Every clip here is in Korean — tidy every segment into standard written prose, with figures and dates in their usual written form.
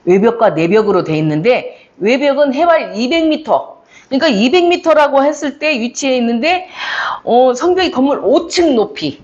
외벽과 내벽으로 돼 있는데 외벽은 해발 200m. 그러니까 200m라고 했을 때 위치해 있는데 성벽이 건물 5층 높이.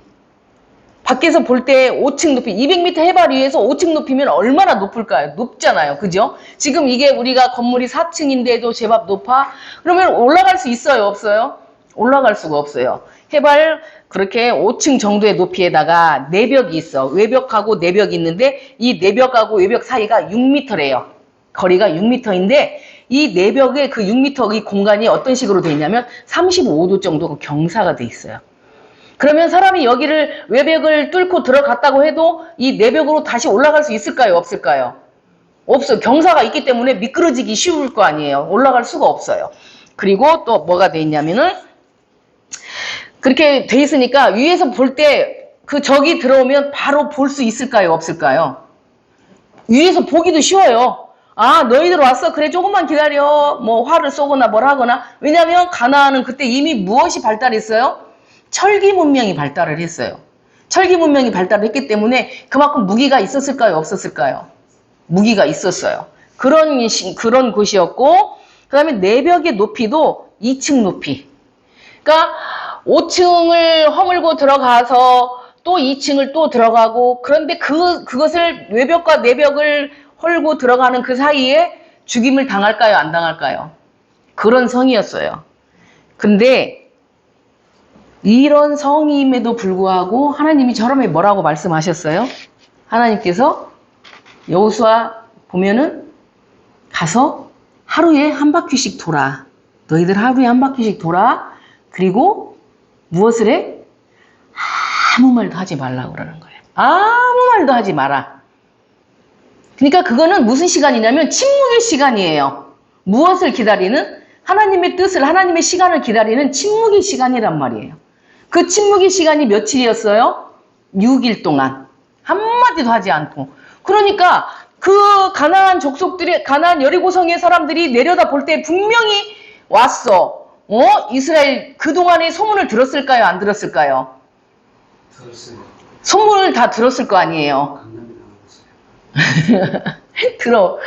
밖에서 볼 때 5층 높이, 200m 해발 위에서 5층 높이면 얼마나 높을까요? 높잖아요. 그죠? 지금 이게 우리가 건물이 4층인데도 제법 높아? 그러면 올라갈 수 있어요? 없어요? 올라갈 수가 없어요. 해발 그렇게 5층 정도의 높이에다가 내벽이 있어. 외벽하고 내벽이 있는데 이 내벽하고 외벽 사이가 6m래요. 거리가 6m인데 이 내벽의 그 6m 의 공간이 어떤 식으로 돼 있냐면 35도 정도 경사가 돼 있어요. 그러면 사람이 여기를 외벽을 뚫고 들어갔다고 해도 이 내벽으로 다시 올라갈 수 있을까요? 없을까요? 없어요. 경사가 있기 때문에 미끄러지기 쉬울 거 아니에요. 올라갈 수가 없어요. 그리고 또 뭐가 돼 있냐면은 그렇게 돼 있으니까 위에서 볼 때 그 적이 들어오면 바로 볼 수 있을까요? 없을까요? 위에서 보기도 쉬워요. 아, 너희들 왔어? 그래, 조금만 기다려. 뭐 활을 쏘거나 뭘 하거나. 왜냐하면 가나안은 그때 이미 무엇이 발달했어요? 철기 문명이 발달을 했어요. 철기 문명이 발달을 했기 때문에 그만큼 무기가 있었을까요? 없었을까요? 무기가 있었어요. 그런 곳이었고, 그 다음에 내벽의 높이도 2층 높이. 그러니까 5층을 허물고 들어가서 또 2층을 또 들어가고, 그런데 그것을 외벽과 내벽을 헐고 들어가는 그 사이에 죽임을 당할까요? 안 당할까요? 그런 성이었어요. 근데 이런 성임에도 불구하고 하나님이 저럼에 뭐라고 말씀하셨어요? 하나님께서 여호수아 보면은 가서 하루에 한 바퀴씩 돌아. 너희들 하루에 한 바퀴씩 돌아. 그리고 무엇을 해? 아무 말도 하지 말라고 그러는 거예요. 아무 말도 하지 마라. 그러니까 그거는 무슨 시간이냐면 침묵의 시간이에요. 무엇을 기다리는? 하나님의 뜻을, 하나님의 시간을 기다리는 침묵의 시간이란 말이에요. 그 침묵의 시간이 며칠이었어요? 6일 동안. 한마디도 하지 않고. 그러니까 그 가나안 족속들이, 가나안 여리고성의 사람들이 내려다 볼 때 분명히 왔어. 이스라엘 그동안의 소문을 들었을까요? 안 들었을까요? 들었어요. 소문을 다 들었을 거 아니에요. 들어.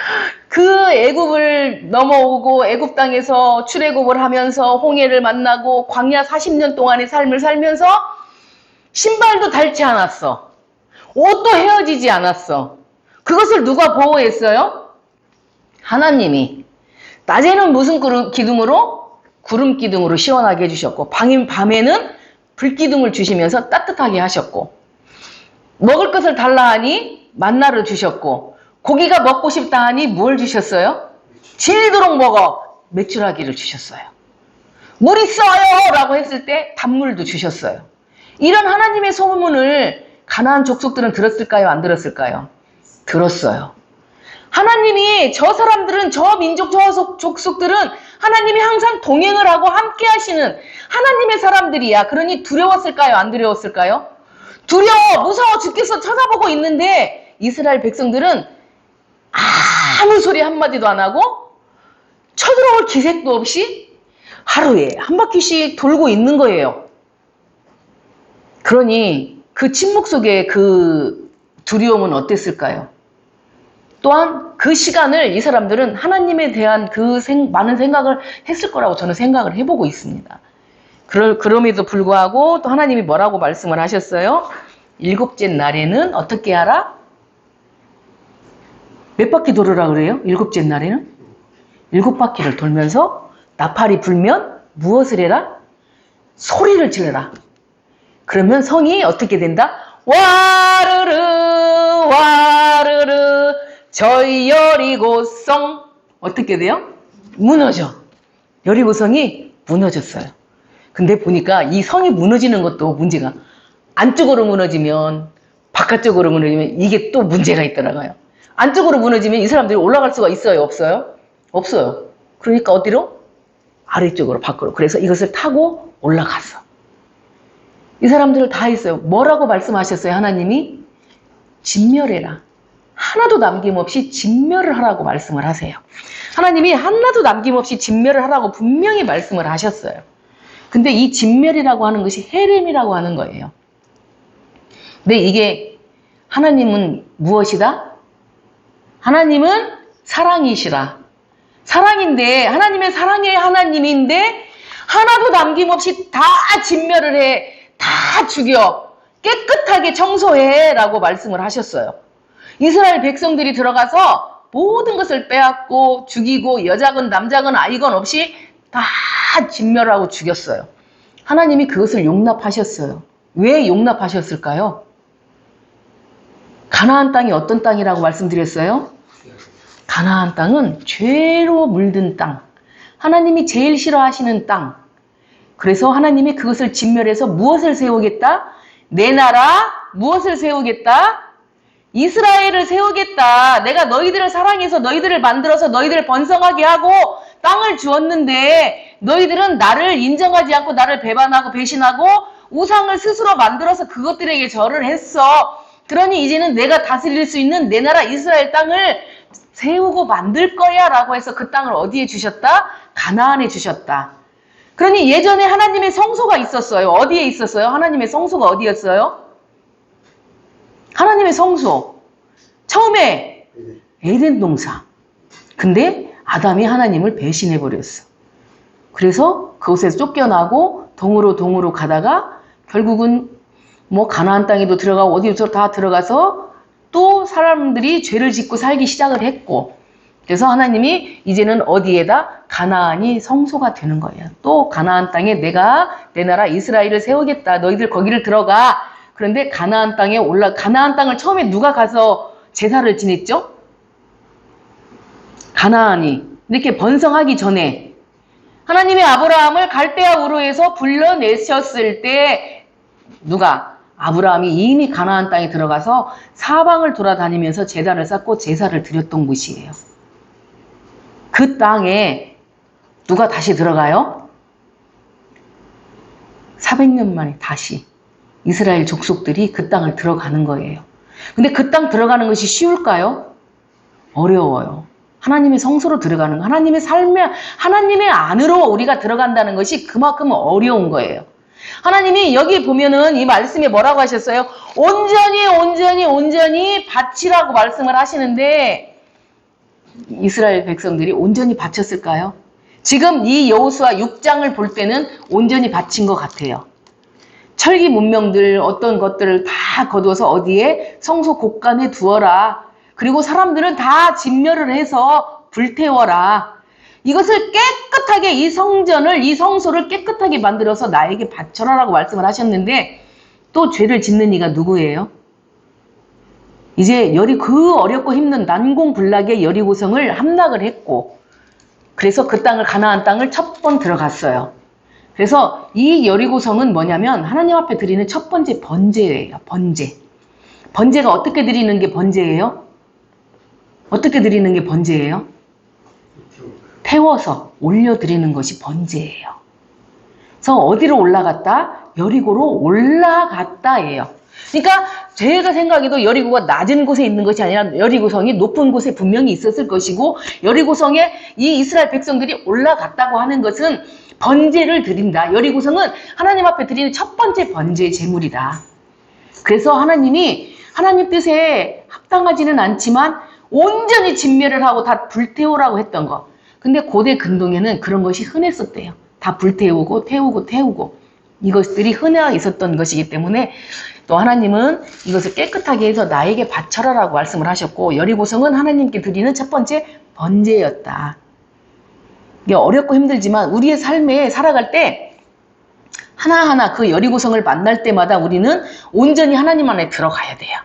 그 애굽을 넘어오고 애굽 땅에서 출애굽을 하면서 홍해를 만나고 광야 40년 동안의 삶을 살면서 신발도 닳지 않았어. 옷도 헤어지지 않았어. 그것을 누가 보호했어요? 하나님이. 낮에는 무슨 기둥으로? 구름 기둥으로 시원하게 해주셨고 밤에는 불 기둥을 주시면서 따뜻하게 하셨고 먹을 것을 달라 하니 만나를 주셨고 고기가 먹고 싶다 하니 뭘 주셨어요? 질리도록 먹어. 메추라기를 주셨어요. 물 있어요! 라고 했을 때 단물도 주셨어요. 이런 하나님의 소문을 가나안 족속들은 들었을까요? 안 들었을까요? 들었어요. 하나님이 저 사람들은, 저 민족, 저 족속들은 하나님이 항상 동행을 하고 함께 하시는 하나님의 사람들이야. 그러니 두려웠을까요? 안 두려웠을까요? 두려워, 무서워 죽겠어 쳐다보고 있는데 이스라엘 백성들은 아무 소리 한마디도 안 하고 쳐들어올 기색도 없이 하루에 한 바퀴씩 돌고 있는 거예요. 그러니 그 침묵 속에 그 두려움은 어땠을까요? 또한 그 시간을 이 사람들은 하나님에 대한 그 많은 생각을 했을 거라고 저는 생각을 해보고 있습니다. 그럼에도 불구하고 또 하나님이 뭐라고 말씀을 하셨어요? 일곱째 날에는 어떻게 하라? 몇 바퀴 돌으라 그래요? 일곱째 날에는? 7바퀴를 돌면서 나팔이 불면 무엇을 해라? 소리를 지르라. 그러면 성이 어떻게 된다? 와르르 와르르 저희 여리고성 어떻게 돼요? 무너져. 여리고성이 무너졌어요. 근데 보니까 이 성이 무너지는 것도 문제가 안쪽으로 무너지면 바깥쪽으로 무너지면 이게 또 문제가 있더라고요. 안쪽으로 무너지면 이 사람들이 올라갈 수가 있어요? 없어요? 없어요. 그러니까 어디로? 아래쪽으로 밖으로. 그래서 이것을 타고 올라갔어. 이 사람들을 다 했어요. 뭐라고 말씀하셨어요? 하나님이? 진멸해라. 하나도 남김없이 진멸을 하라고 말씀을 하세요. 하나님이 하나도 남김없이 진멸을 하라고 분명히 말씀을 하셨어요. 근데 이 진멸이라고 하는 것이 헤렘이라고 하는 거예요. 근데 이게 하나님은 무엇이다? 하나님은 사랑이시라. 사랑인데, 하나님의 사랑의 하나님인데 하나도 남김없이 다 진멸을 해, 다 죽여, 깨끗하게 청소해 라고 말씀을 하셨어요. 이스라엘 백성들이 들어가서 모든 것을 빼앗고 죽이고 여자건 남자건 아이건 없이 다 진멸하고 죽였어요. 하나님이 그것을 용납하셨어요. 왜 용납하셨을까요? 가나안 땅이 어떤 땅이라고 말씀드렸어요? 가나안 땅은 죄로 물든 땅, 하나님이 제일 싫어하시는 땅. 그래서 하나님이 그것을 진멸해서 무엇을 세우겠다? 내 나라 무엇을 세우겠다? 이스라엘을 세우겠다. 내가 너희들을 사랑해서 너희들을 만들어서 너희들을 번성하게 하고 땅을 주었는데 너희들은 나를 인정하지 않고 나를 배반하고 배신하고 우상을 스스로 만들어서 그것들에게 절을 했어. 그러니 이제는 내가 다스릴 수 있는 내 나라 이스라엘 땅을 세우고 만들 거야 라고 해서 그 땅을 어디에 주셨다? 가나안에 주셨다. 그러니 예전에 하나님의 성소가 있었어요. 어디에 있었어요? 하나님의 성소가 어디였어요? 하나님의 성소. 처음에 에덴 동산. 근데 아담이 하나님을 배신해버렸어. 그래서 그곳에서 쫓겨나고 동으로 가다가 결국은 뭐 가나안 땅에도 들어가고 어디서 다 들어가서 또 사람들이 죄를 짓고 살기 시작을 했고, 그래서 하나님이 이제는 어디에다? 가나안이 성소가 되는 거예요. 또 가나안 땅에 내가 내 나라 이스라엘을 세우겠다. 너희들 거기를 들어가. 그런데 가나안 땅을 처음에 누가 가서 제사를 지냈죠? 가나안이. 이렇게 번성하기 전에 하나님의 아브라함을 갈대아 우르에서 불러내셨을 때 누가? 아브라함이 이미 가나안 땅에 들어가서 사방을 돌아다니면서 제단을 쌓고 제사를 드렸던 곳이에요. 그 땅에 누가 다시 들어가요? 400년 만에 다시 이스라엘 족속들이 그 땅을 들어가는 거예요. 근데 그 땅 들어가는 것이 쉬울까요? 어려워요. 하나님의 성소로 들어가는 거, 하나님의 삶에, 하나님의 안으로 우리가 들어간다는 것이 그만큼 어려운 거예요. 하나님이 여기 보면은 이 말씀에 뭐라고 하셨어요? 온전히 바치라고 말씀을 하시는데 이스라엘 백성들이 온전히 바쳤을까요? 지금 이 여호수아 6장을 볼 때는 온전히 바친 것 같아요. 철기 문명들 어떤 것들을 다 거두어서 어디에? 성소 곳간에 두어라. 그리고 사람들은 다 진멸을 해서 불태워라. 이것을 깨끗하게 이 성전을, 이 성소를 깨끗하게 만들어서 나에게 바쳐라라고 말씀을 하셨는데 또 죄를 짓는 이가 누구예요? 이제 그 어렵고 힘든 난공불락의 여리고성을 함락을 했고, 그래서 그 땅을, 가나안 땅을 첫 번 들어갔어요. 그래서 이 여리고성은 뭐냐면 하나님 앞에 드리는 첫 번째 번제예요. 번제. 번제가 어떻게 드리는 게 번제예요? 어떻게 드리는 게 번제예요? 태워서 올려드리는 것이 번제예요. 그래서 어디로 올라갔다? 여리고로 올라갔다예요. 그러니까 제가 생각해도 여리고가 낮은 곳에 있는 것이 아니라 여리고성이 높은 곳에 분명히 있었을 것이고, 여리고성에 이 이스라엘 백성들이 올라갔다고 하는 것은 번제를 드린다. 여리고성은 하나님 앞에 드리는 첫 번째 번제 제물이다. 그래서 하나님이 하나님 뜻에 합당하지는 않지만 온전히 진멸을 하고 다 불태우라고 했던 거. 근데 고대 근동에는 그런 것이 흔했었대요. 다 불태우고 태우고 이것들이 흔해 있었던 것이기 때문에 또 하나님은 이것을 깨끗하게 해서 나에게 바쳐라라고 말씀을 하셨고, 여리고성은 하나님께 드리는 첫 번째 번제였다. 이게 어렵고 힘들지만 우리의 삶에 살아갈 때 하나하나 그 여리고성을 만날 때마다 우리는 온전히 하나님 안에 들어가야 돼요.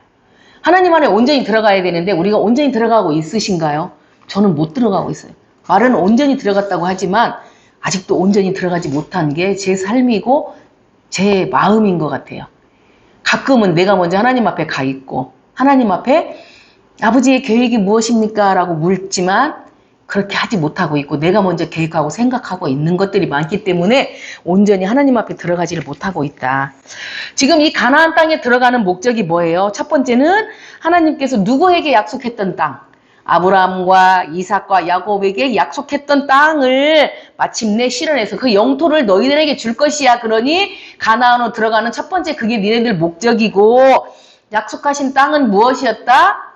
하나님 안에 온전히 들어가야 되는데 우리가 온전히 들어가고 있으신가요? 저는 못 들어가고 있어요. 말은 온전히 들어갔다고 하지만 아직도 온전히 들어가지 못한 게 제 삶이고 제 마음인 것 같아요. 가끔은 내가 먼저 하나님 앞에 가 있고 하나님 앞에 아버지의 계획이 무엇입니까? 라고 묻지만 그렇게 하지 못하고 있고 내가 먼저 계획하고 생각하고 있는 것들이 많기 때문에 온전히 하나님 앞에 들어가지를 못하고 있다. 지금 이 가나안 땅에 들어가는 목적이 뭐예요? 첫 번째는 하나님께서 누구에게 약속했던 땅, 아브라함과 이삭과 야곱에게 약속했던 땅을 마침내 실현해서 그 영토를 너희들에게 줄 것이야. 그러니 가나안으로 들어가는 첫 번째 그게 니네들 목적이고, 약속하신 땅은 무엇이었다?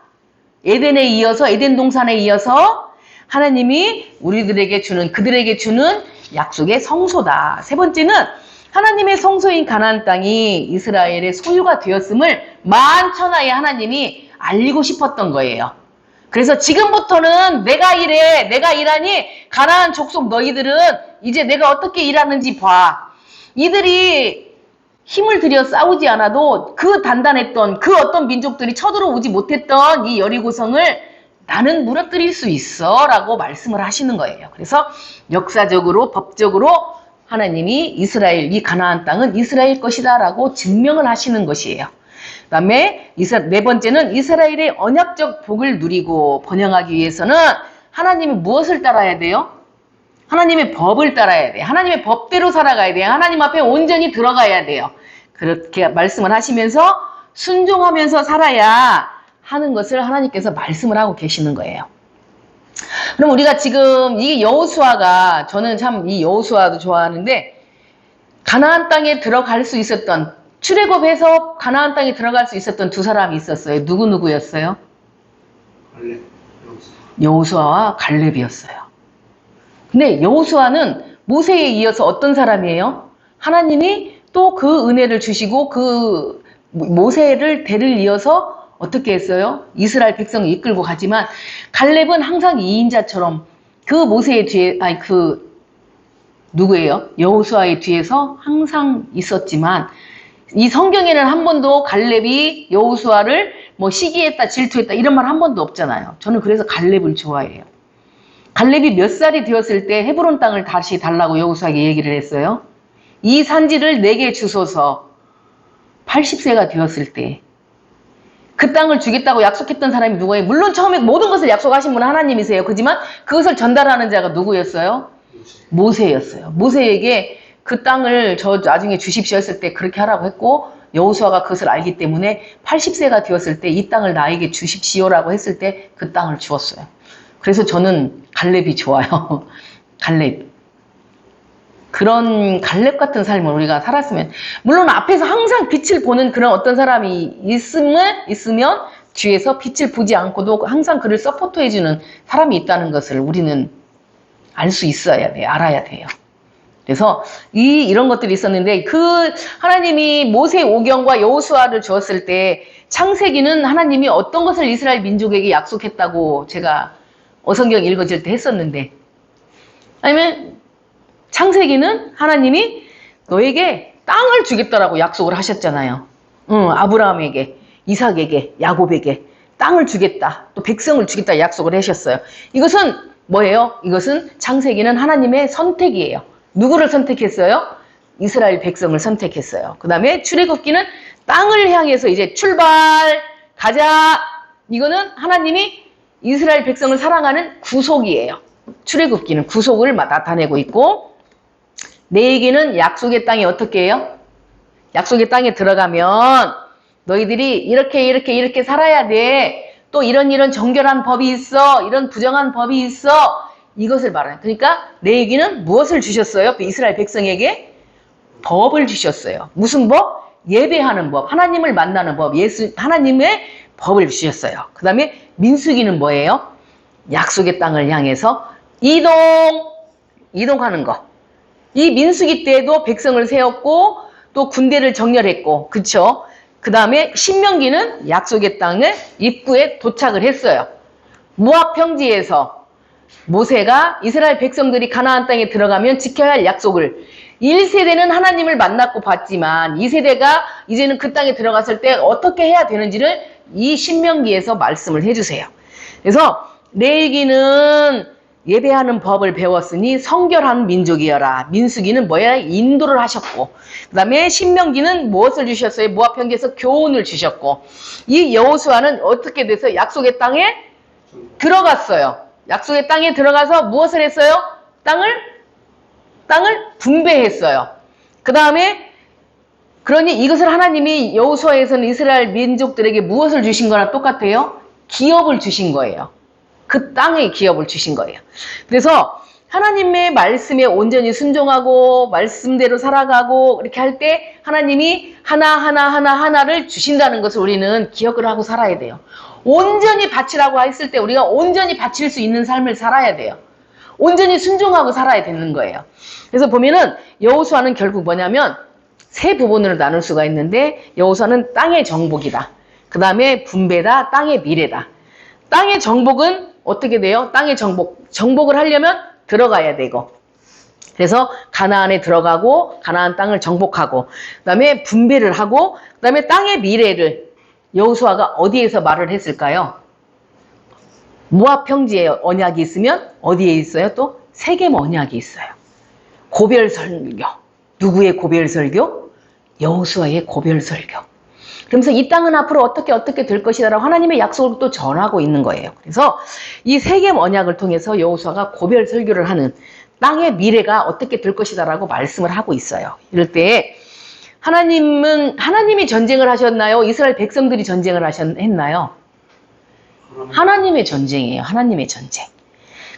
에덴에 이어서 에덴 동산에 이어서 하나님이 우리들에게 주는 그들에게 주는 약속의 성소다. 세 번째는 하나님의 성소인 가나안 땅이 이스라엘의 소유가 되었음을 만천하에 하나님이 알리고 싶었던 거예요. 그래서 지금부터는 내가 일해, 내가 일하니 가나안 족속 너희들은 이제 내가 어떻게 일하는지 봐. 이들이 힘을 들여 싸우지 않아도 그 단단했던 그 어떤 민족들이 쳐들어오지 못했던 이 여리고성을 나는 무너뜨릴 수 있어 라고 말씀을 하시는 거예요. 그래서 역사적으로 법적으로 하나님이 이스라엘, 이 가나안 땅은 이스라엘 것이다 라고 증명을 하시는 것이에요. 그 다음에 네 번째는 이스라엘의 언약적 복을 누리고 번영하기 위해서는 하나님이 무엇을 따라야 돼요? 하나님의 법을 따라야 돼요. 하나님의 법대로 살아가야 돼요. 하나님 앞에 온전히 들어가야 돼요. 그렇게 말씀을 하시면서 순종하면서 살아야 하는 것을 하나님께서 말씀을 하고 계시는 거예요. 그럼 우리가 지금 이 여호수아가, 저는 참 이 여호수아도 좋아하는데, 가나안 땅에 들어갈 수 있었던, 출애굽해서 가나안 땅에 들어갈 수 있었던 두 사람이 있었어요. 누구였어요? 여호수아와 갈렙이었어요. 근데 여호수아는 모세에 이어서 어떤 사람이에요? 하나님이 또 그 은혜를 주시고 그 모세를 대를 이어서 어떻게 했어요? 이스라엘 백성을 이끌고 가지만 갈렙은 항상 2인자처럼 그 모세의 뒤에, 누구예요? 여호수아의 뒤에서 항상 있었지만 이 성경에는 한 번도 갈렙이 여호수아를 뭐 시기했다, 질투했다 이런 말 한 번도 없잖아요. 저는 그래서 갈렙을 좋아해요. 갈렙이 몇 살이 되었을 때 헤브론 땅을 다시 달라고 여호수아에게 얘기를 했어요. 이 산지를 내게 주소서. 80세가 되었을 때 그 땅을 주겠다고 약속했던 사람이 누구예요? 물론 처음에 모든 것을 약속하신 분은 하나님이세요. 그렇지만 그것을 전달하는 자가 누구였어요? 모세였어요. 모세에게 그 땅을 저 나중에 주십시오 했을 때 그렇게 하라고 했고 여호수아가 그것을 알기 때문에 80세가 되었을 때 이 땅을 나에게 주십시오라고 했을 때 그 땅을 주었어요. 그래서 저는 갈렙이 좋아요. 갈렙. 그런 갈렙 같은 삶을 우리가 살았으면, 물론 앞에서 항상 빛을 보는 그런 어떤 사람이 있으면 뒤에서 빛을 보지 않고도 항상 그를 서포트해주는 사람이 있다는 것을 우리는 알 수 있어야 돼요. 알아야 돼요. 그래서 이런 것들이 있었는데 그 하나님이 모세 오경과 여호수아를 주었을 때 창세기는 하나님이 어떤 것을 이스라엘 민족에게 약속했다고 제가 어성경 읽어줄 때 했었는데, 아니면 창세기는 하나님이 너에게 땅을 주겠다라고 약속을 하셨잖아요. 아브라함에게, 이삭에게, 야곱에게 땅을 주겠다, 또 백성을 주겠다 약속을 하셨어요. 이것은 뭐예요? 이것은 창세기는 하나님의 선택이에요. 누구를 선택했어요? 이스라엘 백성을 선택했어요. 그 다음에 출애굽기는 땅을 향해서 이제 출발, 가자. 이거는 하나님이 이스라엘 백성을 사랑하는 구속이에요. 출애굽기는 구속을 나타내고 있고, 내얘기는 약속의 땅이 어떻게 해요? 약속의 땅에 들어가면 너희들이 이렇게 살아야 돼. 또 이런 정결한 법이 있어. 이런 부정한 법이 있어. 이것을 말하는. 그러니까 내 얘기는 무엇을 주셨어요? 이스라엘 백성에게 법을 주셨어요. 무슨 법? 예배하는 법, 하나님을 만나는 법, 하나님의 법을 주셨어요. 그 다음에 민수기는 뭐예요? 약속의 땅을 향해서 이동하는 거. 이 민수기 때에도 백성을 세웠고 또 군대를 정렬했고, 그쵸? 그 다음에 신명기는 약속의 땅을 입구에 도착을 했어요. 모압 평지에서 모세가 이스라엘 백성들이 가나안 땅에 들어가면 지켜야 할 약속을, 1세대는 하나님을 만났고 봤지만 2세대가 이제는 그 땅에 들어갔을 때 어떻게 해야 되는지를 이 신명기에서 말씀을 해주세요. 그래서 레위기는 예배하는 법을 배웠으니 성결한 민족이여라. 민수기는 뭐야? 인도를 하셨고, 그 다음에 신명기는 무엇을 주셨어요? 모압 평지에서 교훈을 주셨고, 이 여호수아는 어떻게 돼서 약속의 땅에 들어갔어요. 약속의 땅에 들어가서 무엇을 했어요? 땅을 분배했어요. 그 다음에 그러니 이것을 하나님이 여호수아에서는 이스라엘 민족들에게 무엇을 주신 거나 똑같아요? 기업을 주신 거예요. 그 땅에 기업을 주신 거예요. 그래서 하나님의 말씀에 온전히 순종하고 말씀대로 살아가고 이렇게 할 때 하나님이 하나를 주신다는 것을 우리는 기억을 하고 살아야 돼요. 온전히 바치라고 했을 때 우리가 온전히 바칠 수 있는 삶을 살아야 돼요. 온전히 순종하고 살아야 되는 거예요. 그래서 보면은 여호수아는 결국 뭐냐면 세 부분으로 나눌 수가 있는데, 여호수아는 땅의 정복이다. 그 다음에 분배다. 땅의 미래다. 땅의 정복은 어떻게 돼요? 땅의 정복을 하려면 들어가야 되고, 그래서 가나안에 들어가고 가나안 땅을 정복하고, 그 다음에 분배를 하고, 그 다음에 땅의 미래를 여호수아가 어디에서 말을 했을까요? 모압 평지에 언약이 있으면 어디에 있어요? 또 세겜 언약이 있어요. 고별 설교. 누구의 고별 설교? 여호수아의 고별 설교. 그러면서 이 땅은 앞으로 어떻게 될 것이다라고 하나님의 약속을 또 전하고 있는 거예요. 그래서 이 세겜 언약을 통해서 여호수아가 고별 설교를 하는, 땅의 미래가 어떻게 될 것이다라고 말씀을 하고 있어요. 이럴 때 하나님이 전쟁을 하셨나요? 이스라엘 백성들이 전쟁을 했나요? 하나님의 전쟁이에요. 하나님의 전쟁.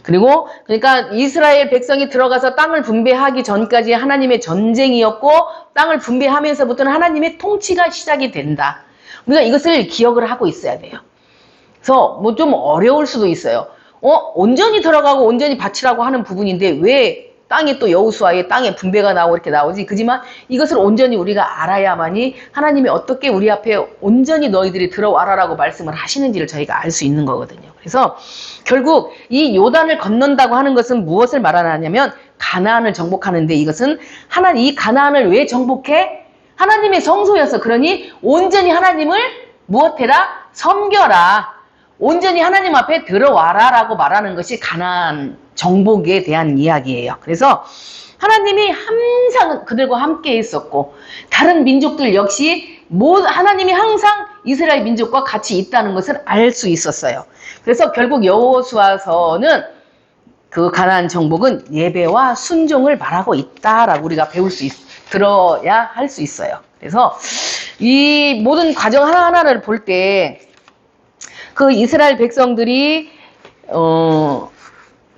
그리고 그러니까 이스라엘 백성이 들어가서 땅을 분배하기 전까지 하나님의 전쟁이었고, 땅을 분배하면서부터는 하나님의 통치가 시작이 된다. 우리가 이것을 기억을 하고 있어야 돼요. 그래서 뭐 좀 어려울 수도 있어요. 온전히 들어가고 온전히 바치라고 하는 부분인데 왜 땅에 또 여호수아의 땅에 분배가 나오고 이렇게 나오지? 그지만 이것을 온전히 우리가 알아야만이 하나님이 어떻게 우리 앞에 온전히 너희들이 들어와라라고 말씀을 하시는지를 저희가 알 수 있는 거거든요. 그래서 결국 이 요단을 건넌다고 하는 것은 무엇을 말하냐면 가나안을 정복하는데, 이것은 이 가나안을 왜 정복해? 하나님의 성소여서. 그러니 온전히 하나님을 무엇해라? 섬겨라. 온전히 하나님 앞에 들어와라 라고 말하는 것이 가나안 정복에 대한 이야기예요. 그래서 하나님이 항상 그들과 함께 있었고, 다른 민족들 역시 하나님이 항상 이스라엘 민족과 같이 있다는 것을 알 수 있었어요. 그래서 결국 여호수아서는 그 가나안 정복은 예배와 순종을 말하고 있다라고 우리가 들어야 할 수 있어요. 그래서 이 모든 과정 하나하나를 볼 때 그 이스라엘 백성들이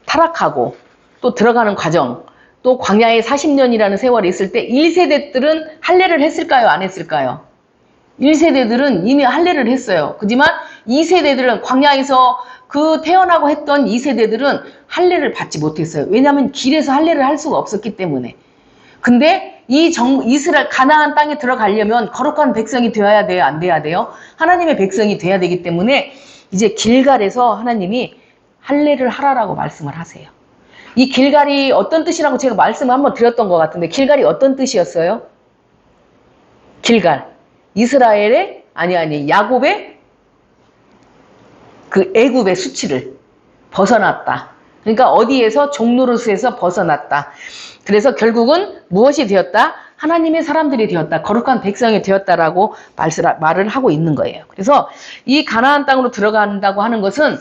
타락하고 또 들어가는 과정, 또 광야에 40년이라는 세월이 있을 때 1세대들은 할례를 했을까요? 안 했을까요? 1세대들은 이미 할례를 했어요. 그렇지만 2세대들은 광야에서 태어나고 했던 2세대들은 할례를 받지 못했어요. 왜냐하면 길에서 할례를 할 수가 없었기 때문에. 근데 이스라엘 가나안 땅에 들어가려면 거룩한 백성이 되어야 돼요? 안 돼야 돼요? 하나님의 백성이 돼야 되기 때문에 이제 길갈에서 하나님이 할례를 하라라고 말씀을 하세요. 이 길갈이 어떤 뜻이라고 제가 말씀을 한번 드렸던 것 같은데, 길갈이 어떤 뜻이었어요? 길갈. 이스라엘의, 야곱의 그 애굽의 수치를 벗어났다. 그러니까 어디에서? 종노릇에서 벗어났다. 그래서 결국은 무엇이 되었다? 하나님의 사람들이 되었다. 거룩한 백성이 되었다라고 말을 하고 있는 거예요. 그래서 이 가나안 땅으로 들어간다고 하는 것은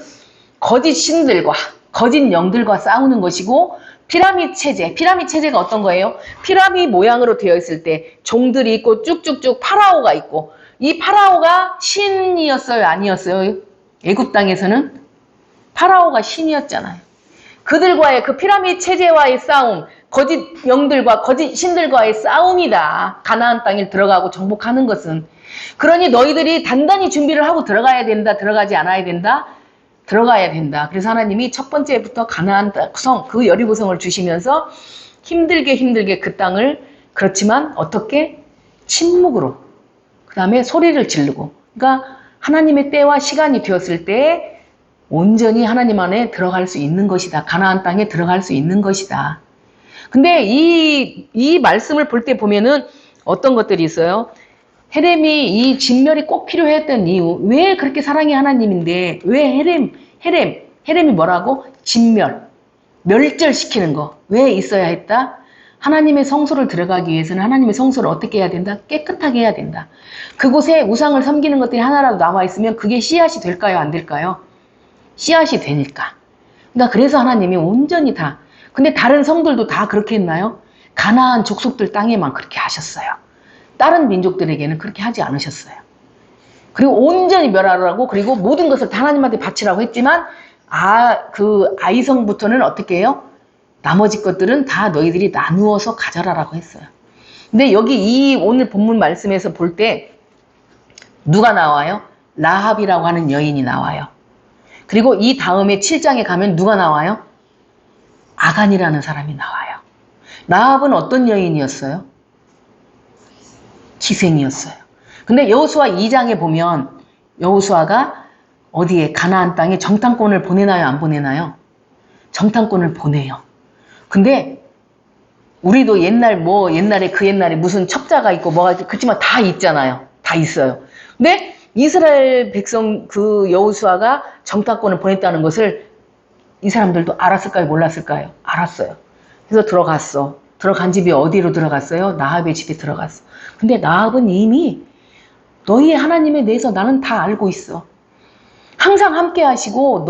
거짓 신들과 거짓 영들과 싸우는 것이고, 피라미드 체제가 어떤 거예요? 피라미드 모양으로 되어 있을 때 종들이 있고 쭉쭉쭉 파라오가 있고, 이 파라오가 신이었어요? 아니었어요? 애굽 땅에서는 파라오가 신이었잖아요. 그들과의 그 피라미드 체제와의 싸움, 거짓 영들과 거짓 신들과의 싸움이다. 가나안 땅에 들어가고 정복하는 것은. 그러니 너희들이 단단히 준비를 하고 들어가야 된다. 들어가지 않아야 된다. 들어가야 된다. 그래서 하나님이 첫 번째부터 가나안 성, 그 여리고성을 주시면서 힘들게 그 땅을, 그렇지만 어떻게? 침묵으로. 그 다음에 소리를 지르고. 그러니까 하나님의 때와 시간이 되었을 때 온전히 하나님 안에 들어갈 수 있는 것이다. 가나안 땅에 들어갈 수 있는 것이다. 근데 이 말씀을 볼 때 보면은 어떤 것들이 있어요? 헤렘이 이 진멸이 꼭 필요했던 이유, 왜 그렇게 사랑의 하나님인데 왜 헤렘이 뭐라고? 진멸, 멸절시키는 거 왜 있어야 했다? 하나님의 성소를 들어가기 위해서는 하나님의 성소를 어떻게 해야 된다? 깨끗하게 해야 된다. 그곳에 우상을 섬기는 것들이 하나라도 남아있으면 그게 씨앗이 될까요? 안 될까요? 씨앗이 되니까. 그러니까 그래서 하나님이 온전히 다, 근데 다른 성들도 다 그렇게 했나요? 가나안 족속들 땅에만 그렇게 하셨어요. 다른 민족들에게는 그렇게 하지 않으셨어요. 그리고 온전히 멸하라고, 그리고 모든 것을 다 하나님한테 바치라고 했지만, 그 아이성부터는 어떻게 해요? 나머지 것들은 다 너희들이 나누어서 가져라라고 했어요. 근데 여기 오늘 본문 말씀에서 볼 때 누가 나와요? 라합이라고 하는 여인이 나와요. 그리고 이 다음에 7장에 가면 누가 나와요? 아간이라는 사람이 나와요. 라합은 어떤 여인이었어요? 기생이었어요. 근데 여호수아 2장에 보면 여호수아가 어디에 가나안 땅에 정탐꾼을 보내나요? 안 보내나요? 정탐꾼을 보내요. 근데 우리도 옛날에 그 옛날에 무슨 첩자가 있고 뭐가 있고 그렇지만 다 있잖아요. 다 있어요. 근데 이스라엘 백성 그 여호수아가 정탐꾼을 보냈다는 것을 이 사람들도 알았을까요? 몰랐을까요? 알았어요. 그래서 들어갔어. 들어간 집이 어디로 들어갔어요? 라합의 집에 들어갔어. 근데 라합은 이미 너희의 하나님에 대해서 나는 다 알고 있어. 항상 함께 하시고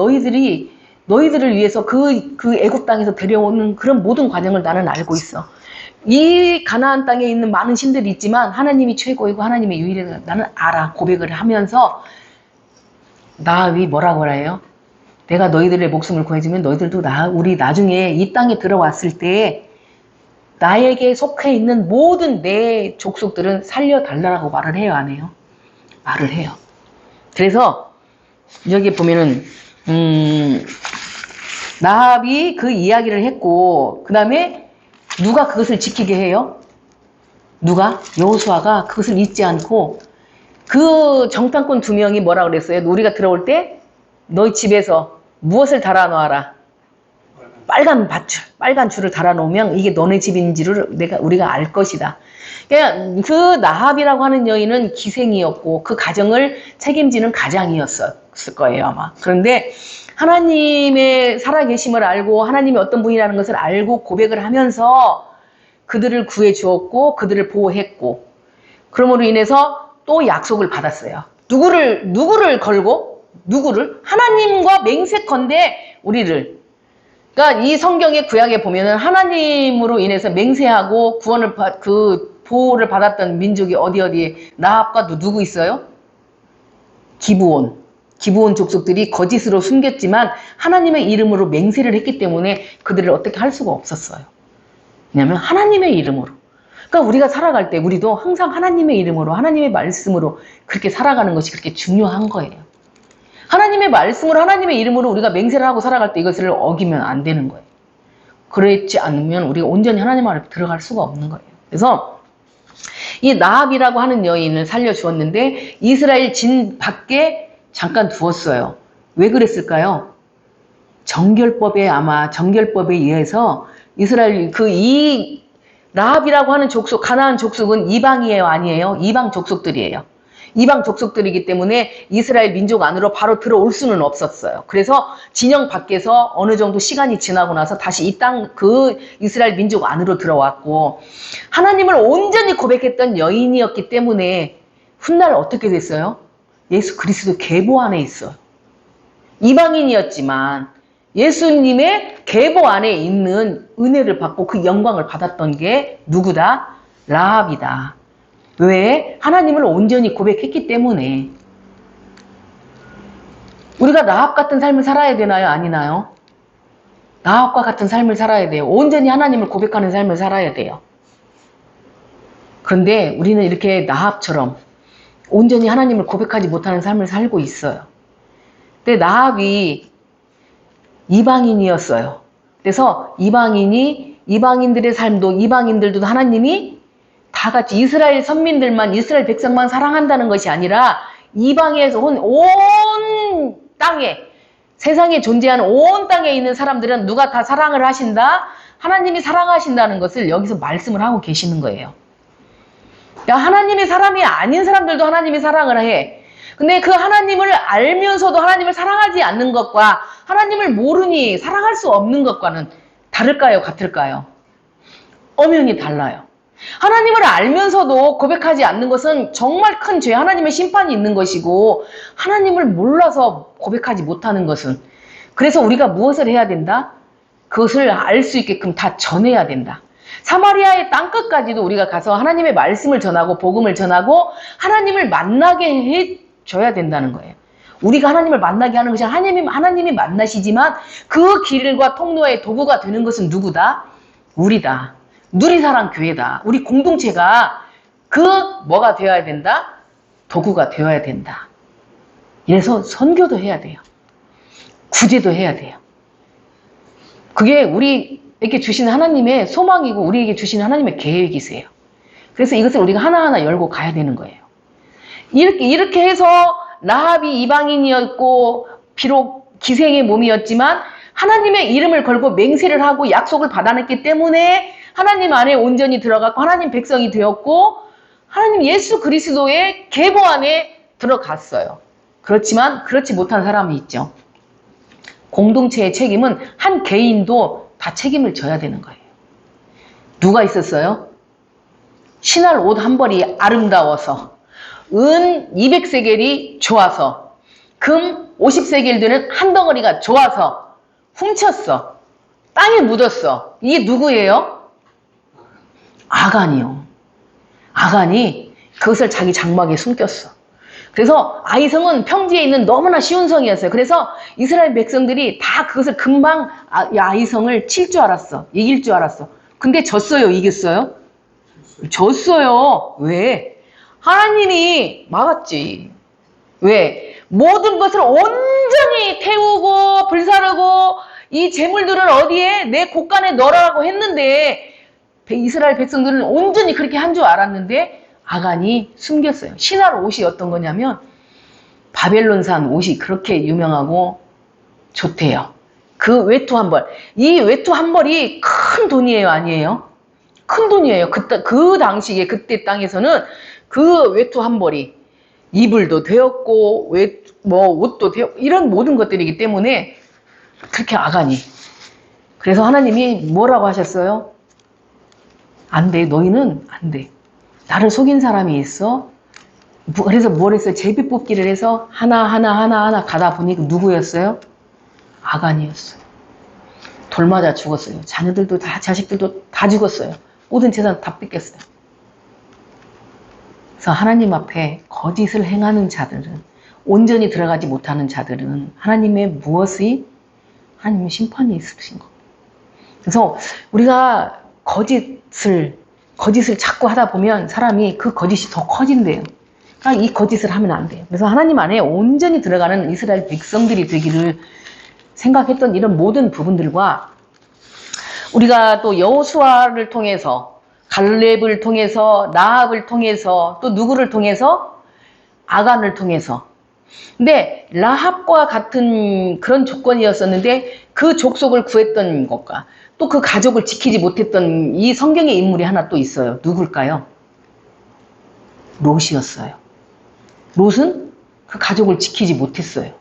너희들을 위해서 그 애굽 땅에서 데려오는 그런 모든 과정을 나는 알고 있어. 이 가나안 땅에 있는 많은 신들이 있지만 하나님이 최고이고 하나님의 유일하다 나는 알아. 고백을 하면서 라합이 뭐라고 해요? 내가 너희들의 목숨을 구해주면 너희들도 우리 나중에 이 땅에 들어왔을 때 나에게 속해 있는 모든 내 족속들은 살려달라고 말을 해요, 안 해요? 말을 해요. 그래서 여기 보면은 라합이 그 이야기를 했고 그 다음에 누가 그것을 지키게 해요? 누가? 여호수아가 그것을 잊지 않고 그 정탐꾼 2명이 뭐라 그랬어요? 우리가 들어올 때 너희 집에서 무엇을 달아놓아라? 빨간 줄을 달아놓으면 이게 너네 집인지를 우리가 알 것이다. 그러니까 그 라합이라고 하는 여인은 기생이었고 그 가정을 책임지는 가장이었을 거예요, 아마. 그런데 하나님의 살아계심을 알고 하나님이 어떤 분이라는 것을 알고 고백을 하면서 그들을 구해 주었고 그들을 보호했고 그러므로 인해서 또 약속을 받았어요. 누구를 걸고? 누구를? 하나님과 맹세컨대 우리를. 그러니까 이 성경의 구약에 보면은 하나님으로 인해서 맹세하고 보호를 받았던 민족이 어디에 라합과 누구 있어요? 기브온 족속들이 거짓으로 숨겼지만 하나님의 이름으로 맹세를 했기 때문에 그들을 어떻게 할 수가 없었어요. 왜냐하면 하나님의 이름으로. 그러니까 우리가 살아갈 때 우리도 항상 하나님의 이름으로 하나님의 말씀으로 그렇게 살아가는 것이 그렇게 중요한 거예요. 하나님의 말씀으로 하나님의 이름으로 우리가 맹세를 하고 살아갈 때 이것을 어기면 안 되는 거예요. 그렇지 않으면 우리가 온전히 하나님 앞에 들어갈 수가 없는 거예요. 그래서 이 라합이라고 하는 여인을 살려주었는데 이스라엘 진 밖에 잠깐 두었어요. 왜 그랬을까요? 정결법에 의해서 이스라엘 이 라합이라고 하는 족속, 가나안 족속은 이방이에요, 아니에요? 이방 족속들이에요. 이방 족속들이기 때문에 이스라엘 민족 안으로 바로 들어올 수는 없었어요. 그래서 진영 밖에서 어느 정도 시간이 지나고 나서 다시 이 땅, 이스라엘 민족 안으로 들어왔고, 하나님을 온전히 고백했던 여인이었기 때문에 훗날 어떻게 됐어요? 예수 그리스도 계보 안에 있어요. 이방인이었지만 예수님의 계보 안에 있는 은혜를 받고 그 영광을 받았던 게 누구다? 라합이다. 왜? 하나님을 온전히 고백했기 때문에. 우리가 라합 같은 삶을 살아야 되나요? 아니나요? 라합과 같은 삶을 살아야 돼요. 온전히 하나님을 고백하는 삶을 살아야 돼요. 그런데 우리는 이렇게 라합처럼 온전히 하나님을 고백하지 못하는 삶을 살고 있어요. 근데 라합이 이방인이었어요. 그래서 이방인들의 삶도 이방인들도 하나님이 다 같이 이스라엘 선민들만, 이스라엘 백성만 사랑한다는 것이 아니라 이방에서 온 땅에, 세상에 존재하는 온 땅에 있는 사람들은 누가 다 사랑을 하신다? 하나님이 사랑하신다는 것을 여기서 말씀을 하고 계시는 거예요. 그러니까 하나님의 사람이 아닌 사람들도 하나님이 사랑을 해. 근데 그 하나님을 알면서도 하나님을 사랑하지 않는 것과 하나님을 모르니 사랑할 수 없는 것과는 다를까요? 같을까요? 엄연히 달라요. 하나님을 알면서도 고백하지 않는 것은 정말 큰 죄, 하나님의 심판이 있는 것이고 하나님을 몰라서 고백하지 못하는 것은 그래서 우리가 무엇을 해야 된다? 그것을 알 수 있게끔 다 전해야 된다. 사마리아의 땅끝까지도 우리가 가서 하나님의 말씀을 전하고 복음을 전하고 하나님을 만나게 해줘야 된다는 거예요. 우리가 하나님을 만나게 하는 것이 하나님이 만나시지만 그 길과 통로의 도구가 되는 것은 누구다? 우리다. 누리사랑 교회다. 우리 공동체가 뭐가 되어야 된다? 도구가 되어야 된다. 이래서 선교도 해야 돼요. 구제도 해야 돼요. 그게 우리에게 주시는 하나님의 소망이고 우리에게 주시는 하나님의 계획이세요. 그래서 이것을 우리가 하나하나 열고 가야 되는 거예요. 이렇게 해서 라합이 이방인이었고 비록 기생의 몸이었지만 하나님의 이름을 걸고 맹세를 하고 약속을 받아냈기 때문에 하나님 안에 온전히 들어갔고 하나님 백성이 되었고 하나님 예수 그리스도의 계보 안에 들어갔어요. 그렇지만 그렇지 못한 사람이 있죠. 공동체의 책임은 한 개인도 다 책임을 져야 되는 거예요. 누가 있었어요? 신할 옷 한 벌이 아름다워서 은 200세겔이 좋아서 금 50세겔 되는 한 덩어리가 좋아서 훔쳤어. 땅에 묻었어. 이게 누구예요? 아간이요. 아간이 그것을 자기 장막에 숨겼어. 그래서 아이성은 평지에 있는 너무나 쉬운 성이었어요. 그래서 이스라엘 백성들이 다 그것을 금방 아이성을 칠 줄 알았어. 이길 줄 알았어. 근데 졌어요? 이겼어요? 졌어요. 왜? 하나님이 막았지. 왜? 모든 것을 온전히 태우고 불사르고 이 재물들을 어디에? 내 곳간에 넣으라고 했는데 이스라엘 백성들은 온전히 그렇게 한 줄 알았는데 아간이 숨겼어요. 신할 옷이 어떤 거냐면 바벨론산 옷이 그렇게 유명하고 좋대요. 그 외투 한 벌. 이 외투 한 벌이 큰 돈이에요, 아니에요? 큰 돈이에요. 그 당시에 그때 땅에서는 그 외투 한 벌이 이불도 되었고 옷도 되었고 이런 모든 것들이기 때문에 그렇게 아간이. 그래서 하나님이 뭐라고 하셨어요? 안 돼. 너희는 안 돼. 나를 속인 사람이 있어. 그래서 뭘 했어요? 제비 뽑기를 해서 하나 가다 보니 누구였어요? 아간이었어요. 돌 맞아 죽었어요. 자녀들도 다, 자식들도 다 죽었어요. 모든 재산 다 뺏겼어요. 그래서 하나님 앞에 거짓을 행하는 자들은, 온전히 들어가지 못하는 자들은 하나님의 무엇이? 하나님의 심판이 있으신 겁니다. 그래서 우리가 거짓을 자꾸 하다 보면 사람이 그 거짓이 더 커진대요. 그러니까 이 거짓을 하면 안 돼요. 그래서 하나님 안에 온전히 들어가는 이스라엘 백성들이 되기를 생각했던 이런 모든 부분들과 우리가 또 여호수아를 통해서 갈렙을 통해서 라합을 통해서 또 누구를 통해서 아간을 통해서 근데 라합과 같은 그런 조건이었었는데 그 족속을 구했던 것과 또 그 가족을 지키지 못했던 이 성경의 인물이 하나 또 있어요. 누굴까요? 롯이었어요. 롯은 그 가족을 지키지 못했어요.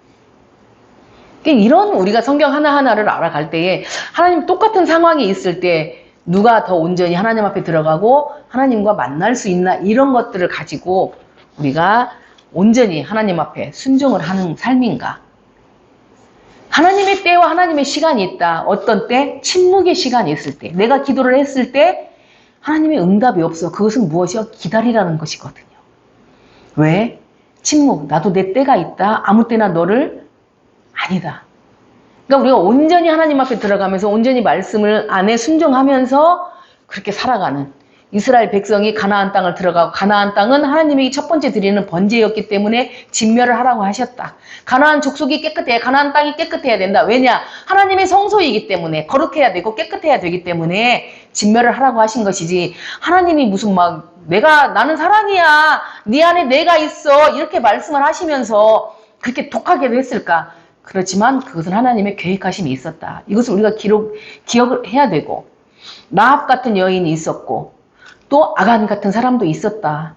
이런 우리가 성경 하나하나를 알아갈 때에 하나님 똑같은 상황이 있을 때 누가 더 온전히 하나님 앞에 들어가고 하나님과 만날 수 있나 이런 것들을 가지고 우리가 온전히 하나님 앞에 순종을 하는 삶인가. 하나님의 때와 하나님의 시간이 있다. 어떤 때? 침묵의 시간이 있을 때. 내가 기도를 했을 때 하나님의 응답이 없어. 그것은 무엇이요? 기다리라는 것이거든요. 왜? 침묵. 나도 내 때가 있다. 아무 때나 너를 아니다. 그러니까 우리가 온전히 하나님 앞에 들어가면서 온전히 말씀을 안에 순종하면서 그렇게 살아가는 이스라엘 백성이 가나안 땅을 들어가고 가나안 땅은 하나님에게 첫 번째 드리는 번제였기 때문에 진멸을 하라고 하셨다. 가나안 족속이 깨끗해야 가나안 땅이 깨끗해야 된다. 왜냐? 하나님의 성소이기 때문에 거룩해야 되고 깨끗해야 되기 때문에 진멸을 하라고 하신 것이지 하나님이 무슨 막 나는 사랑이야. 네 안에 내가 있어. 이렇게 말씀을 하시면서 그렇게 독하게도 했을까? 그렇지만 그것은 하나님의 계획하심이 있었다. 이것을 우리가 기억을 해야 되고 라합 같은 여인이 있었고 또 아간 같은 사람도 있었다.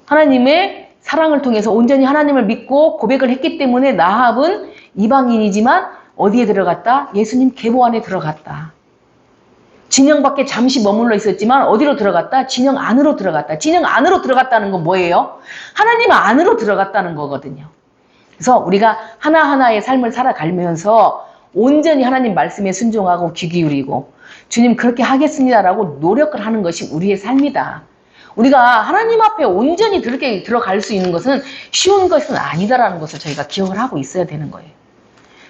하나님의 사랑을 통해서 온전히 하나님을 믿고 고백을 했기 때문에 라합은 이방인이지만 어디에 들어갔다? 예수님 계보 안에 들어갔다. 진영 밖에 잠시 머물러 있었지만 어디로 들어갔다? 진영 안으로 들어갔다. 진영 안으로 들어갔다는 건 뭐예요? 하나님 안으로 들어갔다는 거거든요. 그래서 우리가 하나하나의 삶을 살아가면서 온전히 하나님 말씀에 순종하고 귀 기울이고 주님 그렇게 하겠습니다라고 노력을 하는 것이 우리의 삶이다. 우리가 하나님 앞에 온전히 그렇게 들어갈 수 있는 것은 쉬운 것은 아니다라는 것을 저희가 기억을 하고 있어야 되는 거예요.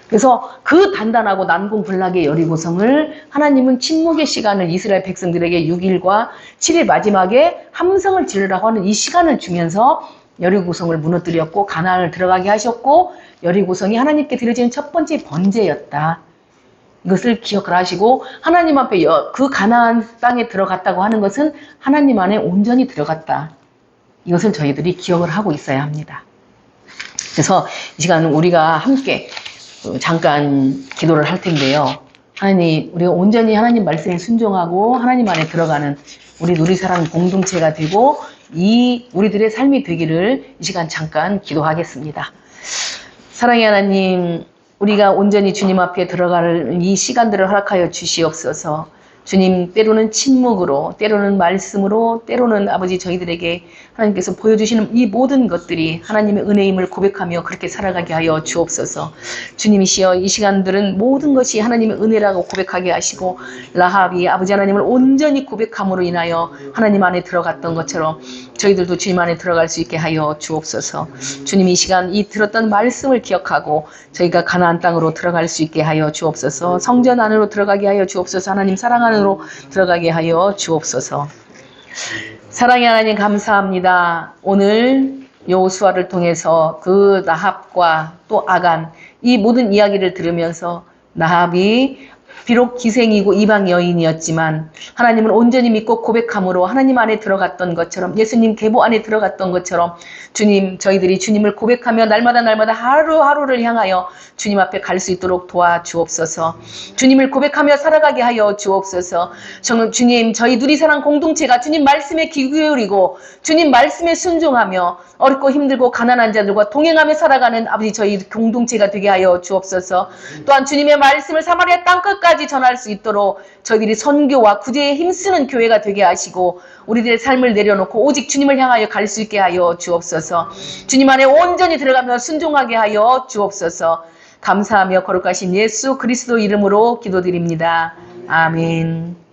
그래서 그 단단하고 난공불락의 여리고성을 하나님은 침묵의 시간을 이스라엘 백성들에게 6일과 7일 마지막에 함성을 지르라고 하는 이 시간을 주면서 여리고성을 무너뜨렸고 가나안을 들어가게 하셨고 여리고성이 하나님께 드려지는 첫 번째 번제였다. 이것을 기억을 하시고 하나님 앞에 그 가나안 땅에 들어갔다고 하는 것은 하나님 안에 온전히 들어갔다. 이것을 저희들이 기억을 하고 있어야 합니다. 그래서 이 시간은 우리가 함께 잠깐 기도를 할 텐데요. 하나님, 우리가 온전히 하나님 말씀에 순종하고 하나님 안에 들어가는 우리 누리사랑 공동체가 되고 이 우리들의 삶이 되기를 이 시간 잠깐 기도하겠습니다. 사랑의 하나님, 우리가 온전히 주님 앞에 들어갈 이 시간들을 허락하여 주시옵소서. 주님, 때로는 침묵으로, 때로는 말씀으로, 때로는 아버지 저희들에게 하나님께서 보여주시는 이 모든 것들이 하나님의 은혜임을 고백하며 그렇게 살아가게 하여 주옵소서. 주님이시여, 이 시간들은 모든 것이 하나님의 은혜라고 고백하게 하시고 라합이 아버지 하나님을 온전히 고백함으로 인하여 하나님 안에 들어갔던 것처럼 저희들도 주님 안에 들어갈 수 있게 하여 주옵소서. 주님, 이 시간 이 들었던 말씀을 기억하고 저희가 가나안 땅으로 들어갈 수 있게 하여 주옵소서. 성전 안으로 들어가게 하여 주옵소서. 하나님 사랑 안으로 들어가게 하여 주옵소서. 사랑의 하나님 감사합니다. 오늘 여호수아를 통해서 그 라합과 또 아간 이 모든 이야기를 들으면서 라합이 비록 기생이고 이방 여인이었지만 하나님을 온전히 믿고 고백함으로 하나님 안에 들어갔던 것처럼 예수님 계보 안에 들어갔던 것처럼 주님, 저희들이 주님을 고백하며 날마다 하루하루를 향하여 주님 앞에 갈 수 있도록 도와주옵소서. 주님을 고백하며 살아가게 하여 주옵소서. 주님, 저희 누리사랑 공동체가 주님 말씀에 귀 기울이고 주님 말씀에 순종하며 어렵고 힘들고 가난한 자들과 동행하며 살아가는 아버지 저희 공동체가 되게 하여 주옵소서. 또한 주님의 말씀을 사마리아 땅끝까지 전할 수 있도록 저희들이 선교와 구제에 힘쓰는 교회가 되게 하시고 우리들의 삶을 내려놓고 오직 주님을 향하여 갈 수 있게 하여 주옵소서. 주님 안에 온전히 들어가며 순종하게 하여 주옵소서. 감사하며 거룩하신 예수 그리스도 이름으로 기도드립니다. 아멘.